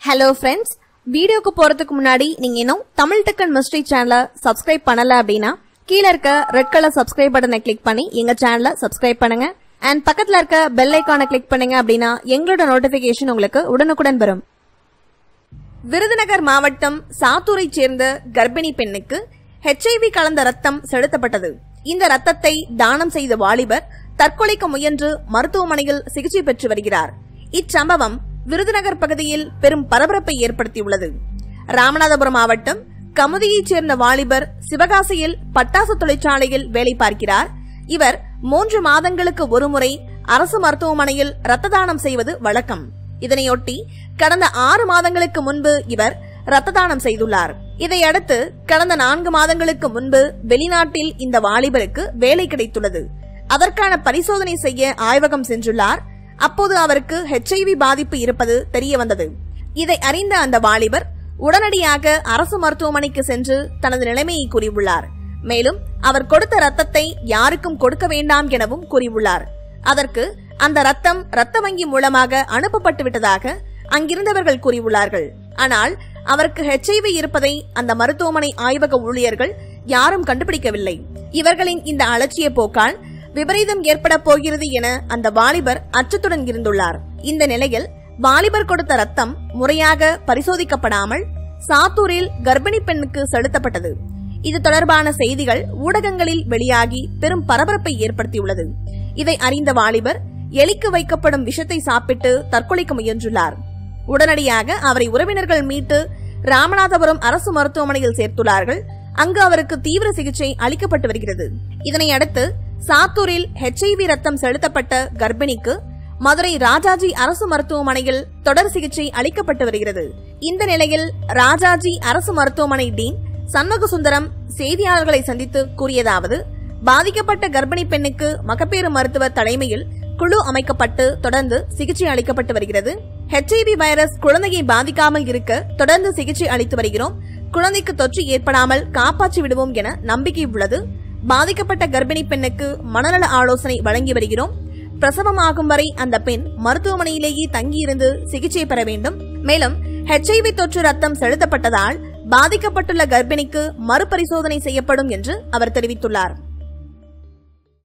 Hello friends, வீடியோக்கு போறதுக்கு முன்னாடி நீங்க இன்னும் தமிழ் டெக் அண்ட் மிஸ்ட்ரி சேனலை சப்ஸ்கிரைப் பண்ணல அப்படினா கீழ இருக்க ரெட் கலர் சப்ஸ்கிரைப் பட்டனை கிளிக் பண்ணி எங்க சேனலை சப்ஸ்கிரைப் பண்ணுங்க and பக்கத்துல இருக்க பெல் ஐகானை கிளிக் பண்ணுங்க அப்படினா எங்களோட நோட்டிபிகேஷன் உங்களுக்கு உடனுக்குடன் வரும். விருதுநகர் மாவட்டம் சாத்தூரை சேர்ந்த கர்ப்பிணி பெண்ணுக்கு HIV கலந்த ரத்தம் செலுத்தப்பட்டது. இந்த ரத்தத்தை தானம் செய்த வாலிபர் தற்கொலைக்கு முயன்று மருத்துவமனையில் சிகிச்சை பெற்று வருகிறார். இச்சம்பவம் விருதுநகர் பகுதியில் பெரும் பரபரப்பை ஏற்படுத்தியுள்ளது. ராமநாதபுரம் மாவட்டம் கமுதியைச் சேர்ந்த வாலிபர் சிவகாசியில் பட்டாசு தொழிற்சாலையில் வேலை பார்க்கிறார். இவர் 3 மாதங்களுக்கு ஒருமுறை அரசு மருத்துவமனையில் ரத்த தானம் செய்வது வழக்கம். இதனையொட்டி கடந்த 6 மாதங்களுக்கு முன்பு இவர் ரத்த தானம் செய்துள்ளார். இதையடுத்து கடந்த 4 மாதங்களுக்கு முன்பு வெளிநாட்டில் இந்த வாலிபருக்கு வேலை கிடைத்துள்ளது. அதற்கான பரிசோதனை செய்ய ஆய்வகம் சென்றுள்ளார். அப்போது அவருக்கு HIV பாதிப்பு இருப்பது தெரிய வந்தது. இதை அறிந்த அந்த வாலிபர் உடனடியாக அரசு மருத்துவமனைக்கு சென்று தனது நிலைமையை கூறியுள்ளார். மேலும் அவர் கொடுத்த ரத்தத்தை யாருக்கும் கொடுக்க வேண்டாம் எனவும் கூறியுள்ளார். அதற்கு அந்த ரத்தம் ரத்த வங்கி மூலமாக அனுப்பப்பட்டு விட்டதாக அங்கிருந்தவர்கள் கூறியுள்ளார்கள். ஆனால் அவருக்கு HIV இருப்பதை அந்த மருத்துவமனை ஆய்வக ஊழியர்கள் யாரும் கண்டுபிடிக்கவில்லை. இவர்களின் இந்த அலட்சிய போக்கால் விபரீதம் ஏற்பட போகிறது என அந்த வாலிபர் அச்சத்துடன் இருந்துள்ளார். இந்த நிலையில் வாலிபர் கொடுத்த ரத்தம் முறையாக பரிசோதிக்கப்படாமல் சாத்தூரில் கர்ப்பிணி பெண்ணுக்கு செலுத்தப்பட்டது. இது தொடர்பான செய்திகள் ஊடகங்களில் வெளியாகி பெரும் பரபரப்பை ஏற்படுத்தியுள்ளது. இதை அறிந்த வாலிபர் எலிக்கு வைக்கப்படும் விஷத்தை சாப்பிட்டு தற்கொலைக்கு முயன்றுள்ளார். உடனடியாக அவரை உறவினர்கள் மீட்டு ராமநாதபுரம் அரசு மருத்துவமனையில் சேர்த்துள்ளார்கள். அங்கு அவருக்கு தீவிர சிகிச்சை அளிக்கப்பட்டு வருகிறது. இதனையடுத்து சாத்தூரில் HIV ரத்தம் செலுத்தப்பட்ட கர்ப்பிணிக்கு மதுரை ராஜாஜி அரசு மருத்துவமனையில் தொடர் சிகிச்சை அளிக்கப்பட்டு வருகிறது. இந்த நிலையில் ராஜாஜி அரசு மருத்துவமனை டீன் சண்முகசுந்தரம் செய்தியாளர்களை சந்தித்து கூறியதாவது: பாதிக்கப்பட்ட கர்ப்பிணி பெண்ணுக்கு மகப்பேறு மருத்துவர் தலைமையில் குழு அமைக்கப்பட்டு தொடர்ந்து சிகிச்சை அளிக்கப்பட்டு வருகிறது. HIV வைரஸ் குழந்தையை பாதிக்காமல் இருக்க தொடர்ந்து சிகிச்சை அளித்து வருகிறோம். குழந்தைக்கு தொற்று ஏற்படாமல் காப்பாற்றி விடுவோம் என நம்பிக்கை உள்ளது. பாதிக்கப்பட்ட கர்ப்பிணி பெண்ணுக்கு மனநல ஆலோசனை வழங்கி வருகிறோம். பிரசவமாகும் வரை அந்த பெண் மருத்துவமனையிலேயே தங்கியிருந்து சிகிச்சை பெற வேண்டும். மேலும் HIV தொற்று ரத்தம் செலுத்தப்பட்டதால் பாதிக்கப்பட்டுள்ள கர்ப்பிணிக்கு மறுபரிசோதனை செய்யப்படும் என்று அவர் தெரிவித்துள்ளார்.